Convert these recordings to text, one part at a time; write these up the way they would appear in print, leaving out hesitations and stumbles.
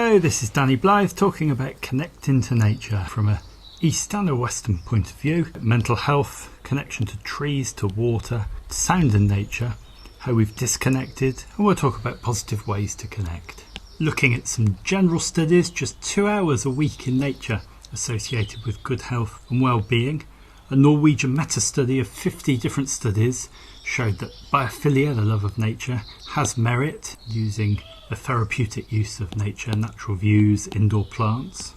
Hello, this is Danny Blyth talking about connecting to nature from a East and a Western point of view. Mental health, connection to trees, to water, sound in nature, how we've disconnected, and we'll talk about positive ways to connect. Looking at some general studies, just 2 hours a week in nature associated with good health and well-being. A Norwegian meta-study of 50 different studies showed that biophilia, the love of nature, has merit using the therapeutic use of nature, natural views, indoor plants.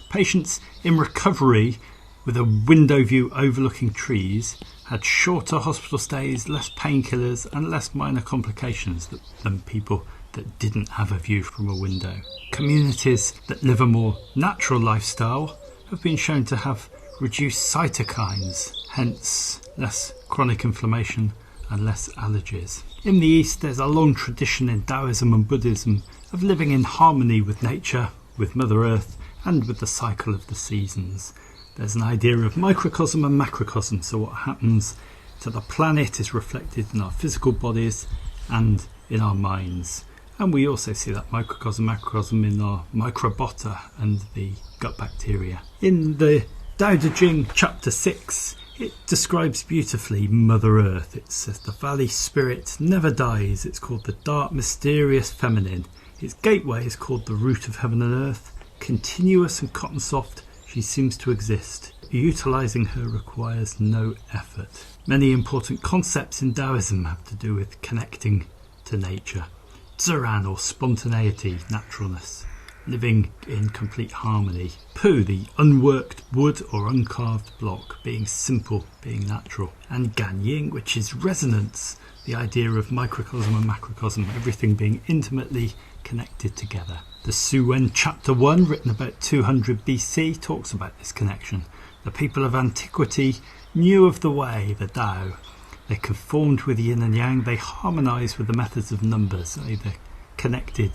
Patients in recovery with a window view overlooking trees had shorter hospital stays, less painkillers and less minor complications than people that didn't have a view from a window. Communities that live a more natural lifestyle have been shown to have reduced cytokines, hence less chronic inflammation and less allergies. In the East, there's a long tradition in Taoism and Buddhism of living in harmony with nature, with Mother Earth, and with the cycle of the seasons. There's an idea of microcosm and macrocosm, so what happens to the planet is reflected in our physical bodies and in our minds. And we also see that microcosm, macrocosm in our microbiota and the gut bacteria. In the Tao Te Ching chapter 6, it describes beautifully Mother Earth. It says the valley spirit never dies. It's called the dark, mysterious feminine. Its gateway is called the root of heaven and earth. Continuous and cotton soft, she seems to exist. Utilising her requires no effort. Many important concepts in Taoism have to do with connecting to nature. Ziran, or spontaneity, naturalness. Living in complete harmony. Pu, the unworked wood or uncarved block, being simple, being natural. And Ganying, which is resonance, the idea of microcosm and macrocosm, everything being intimately connected together. The Suwen chapter 1, written about 200 BC, talks about this connection. The people of antiquity knew of the way, the Tao. They conformed with yin and yang, they harmonised with the methods of numbers, they're connected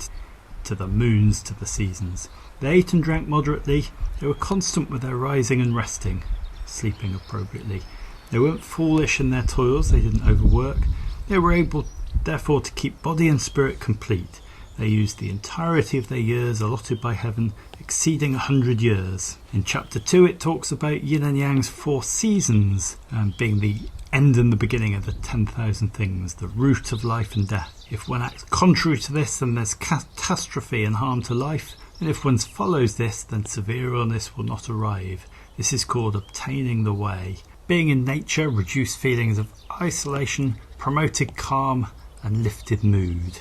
to the moons, to the seasons. They ate and drank moderately, they were constant with their rising and resting, sleeping appropriately. They weren't foolish in their toils, they didn't overwork. They were able, therefore, to keep body and spirit complete. They used the entirety of their years allotted by heaven, exceeding 100 years. In chapter 2 it talks about yin and yang's 4 seasons, being the end and the beginning of the 10,000 things, the root of life and death. If one acts contrary to this, then there's catastrophe and harm to life, and if one follows this, then severe illness will not arrive. This is called obtaining the way. Being in nature reduced feelings of isolation, promoted calm and lifted mood.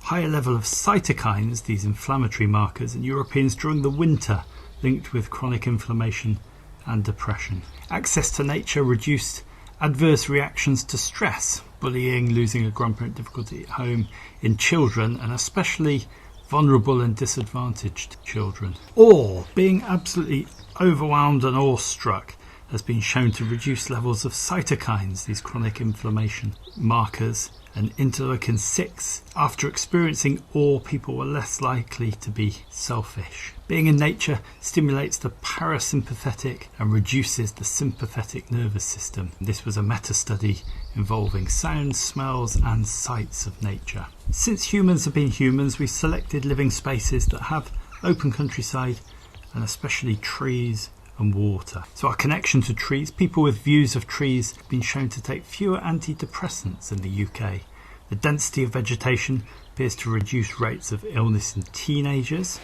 Higher level of cytokines, these inflammatory markers, in Europeans during the winter, linked with chronic inflammation and depression. Access to nature reduced adverse reactions to stress, bullying, losing a grandparent, difficulty at home in children, and especially vulnerable and disadvantaged children. Or being absolutely overwhelmed and awestruck has been shown to reduce levels of cytokines, these chronic inflammation markers, and interleukin-6. After experiencing awe, people were less likely to be selfish. Being in nature stimulates the parasympathetic and reduces the sympathetic nervous system. This was a meta-study involving sounds, smells and sights of nature. Since humans have been humans, we selected living spaces that have open countryside and especially trees and water. So our connection to trees, people with views of trees have been shown to take fewer antidepressants in the UK. The density of vegetation appears to reduce rates of illness in teenagers.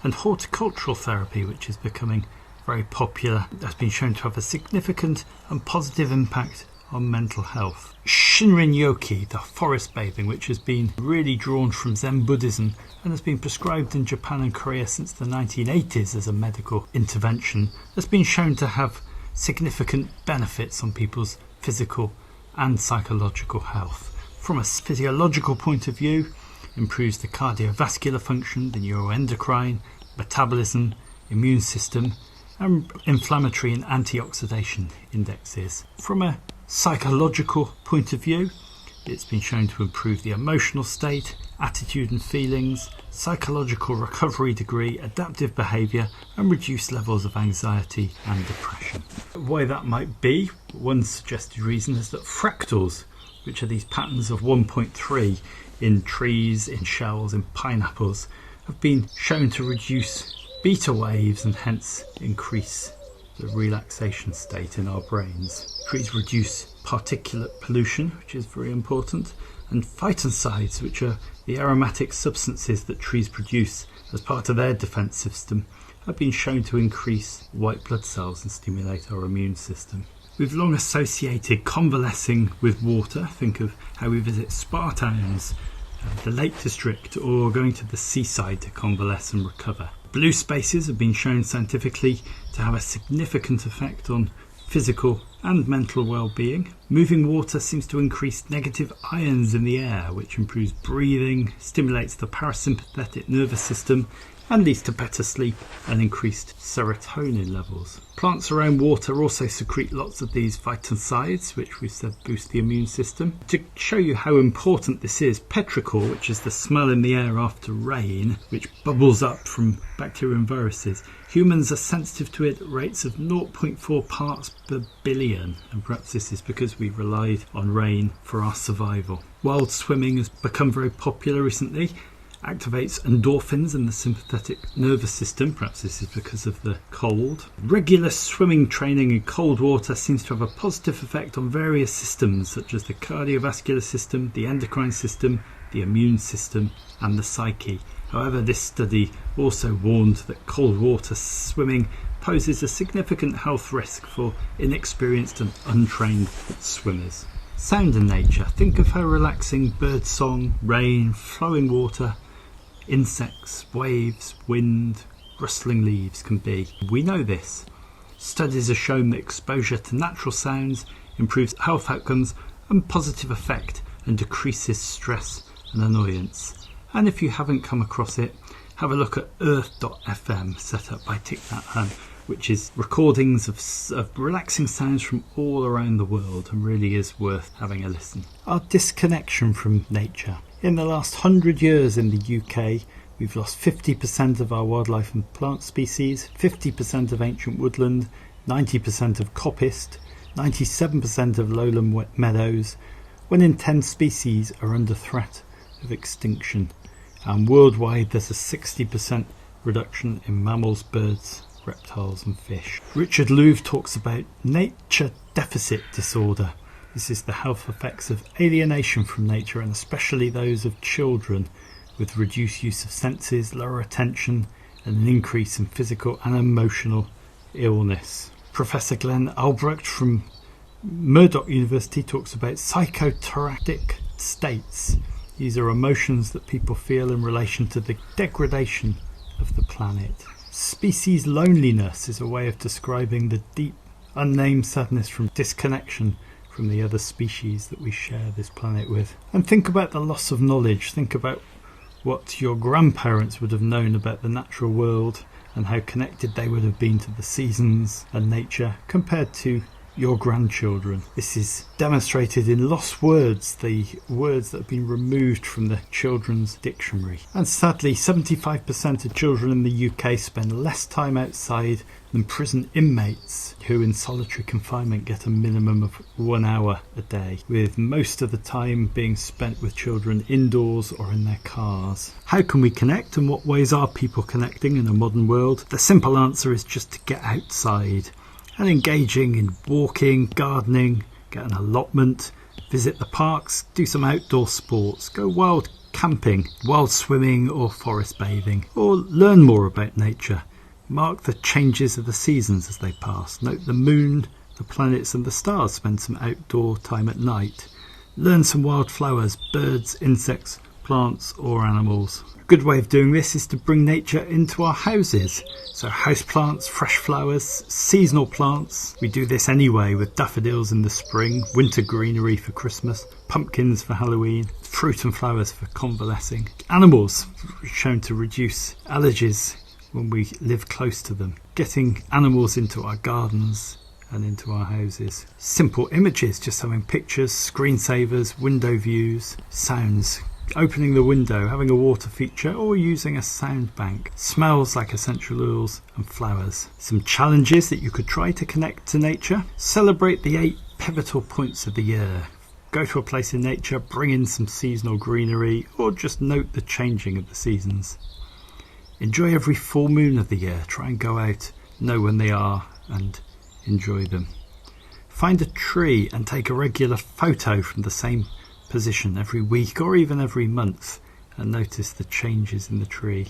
And horticultural therapy, which is becoming very popular, has been shown to have a significant and positive impact on mental health. Shinrin-yoki, the forest bathing, which has been really drawn from Zen Buddhism and has been prescribed in Japan and Korea since the 1980s as a medical intervention, has been shown to have significant benefits on people's physical and psychological health. From a physiological point of view, improves the cardiovascular function, the neuroendocrine, metabolism, immune system, and inflammatory and antioxidation indexes. From a psychological point of view, it's been shown to improve the emotional state, attitude and feelings, psychological recovery degree, adaptive behaviour, and reduce levels of anxiety and depression. Why that might be, one suggested reason is that fractals, which are these patterns of 1.3 in trees, in shells, in pineapples, have been shown to reduce beta waves and hence increase the relaxation state in our brains. Trees reduce particulate pollution, which is very important, and phytoncides, which are the aromatic substances that trees produce as part of their defence system, have been shown to increase white blood cells and stimulate our immune system. We've long associated convalescing with water. Think of how we visit spa towns, the Lake District, or going to the seaside to convalesce and recover. Blue spaces have been shown scientifically to have a significant effect on physical and mental well-being. Moving water seems to increase negative ions in the air, which improves breathing, stimulates the parasympathetic nervous system, and leads to better sleep and increased serotonin levels. Plants around water also secrete lots of these phytoncides, which we said boost the immune system. To show you how important this is, petrichor, which is the smell in the air after rain, which bubbles up from bacteria and viruses, humans are sensitive to it at rates of 0.4 parts per billion, and perhaps this is because we relied on rain for our survival. Wild swimming has become very popular recently, activates endorphins in the sympathetic nervous system. Perhaps this is because of the cold. Regular swimming training in cold water seems to have a positive effect on various systems such as the cardiovascular system, the endocrine system, the immune system and the psyche. However, this study also warned that cold water swimming poses a significant health risk for inexperienced and untrained swimmers. Sound in nature. Think of how relaxing birdsong, rain, flowing water, insects, waves, wind, rustling leaves can be. We know this. Studies have shown that exposure to natural sounds improves health outcomes and positive effect and decreases stress and annoyance. And if you haven't come across it, have a look at earth.fm, set up by Thich Nhat Hanh, which is recordings of relaxing sounds from all around the world and really is worth having a listen. Our disconnection from nature. In the last 100 years in the UK, we've lost 50% of our wildlife and plant species, 50% of ancient woodland, 90% of coppice, 97% of lowland wet meadows. 1 in 10 species are under threat of extinction, and worldwide there's a 60% reduction in mammals, birds, reptiles and fish. Richard Louv talks about nature deficit disorder. This is the health effects of alienation from nature, and especially those of children, with reduced use of senses, lower attention and an increase in physical and emotional illness. Professor Glenn Albrecht from Murdoch University talks about psychoteraptic states. These are emotions that people feel in relation to the degradation of the planet. Species loneliness is a way of describing the deep, unnamed sadness from disconnection from the other species that we share this planet with. And think about the loss of knowledge. Think about what your grandparents would have known about the natural world and how connected they would have been to the seasons and nature compared to your grandchildren. This is demonstrated in lost words, the words that have been removed from the children's dictionary. And sadly, 75% of children in the UK spend less time outside than prison inmates who in solitary confinement get a minimum of 1 hour a day, with most of the time being spent with children indoors or in their cars. How can we connect, and what ways are people connecting in a modern world? The simple answer is just to get outside and engaging in walking, gardening, get an allotment, visit the parks, do some outdoor sports, go wild camping, wild swimming or forest bathing, or learn more about nature. Mark the changes of the seasons as they pass. Note the moon, the planets and the stars. Spend some outdoor time at night. Learn some wildflowers, birds, insects, plants or animals. A good way of doing this is to bring nature into our houses. So house plants, fresh flowers, seasonal plants. We do this anyway with daffodils in the spring, winter greenery for Christmas, pumpkins for Halloween, fruit and flowers for convalescing. Animals shown to reduce allergies when we live close to them. Getting animals into our gardens and into our houses. Simple images, just having pictures, screensavers, window views, sounds. Opening the window, having a water feature or using a sound bank. Smells like essential oils and flowers. Some challenges that you could try to connect to nature. Celebrate the 8 pivotal points of the year. Go to a place in nature, bring in some seasonal greenery or just note the changing of the seasons. Enjoy every full moon of the year. Try and go out, know when they are, and enjoy them. Find a tree and take a regular photo from the same position every week or even every month, and notice the changes in the tree.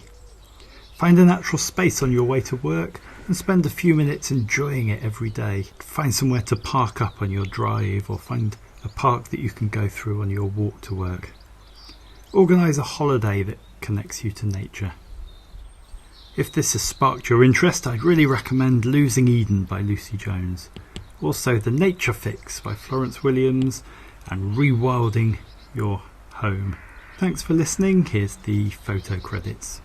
Find a natural space on your way to work and spend a few minutes enjoying it every day. Find somewhere to park up on your drive, or find a park that you can go through on your walk to work. Organise a holiday that connects you to nature. If this has sparked your interest, I'd really recommend Losing Eden by Lucy Jones. Also The Nature Fix by Florence Williams, and Rewilding Your Home. Thanks for listening. Here's the photo credits.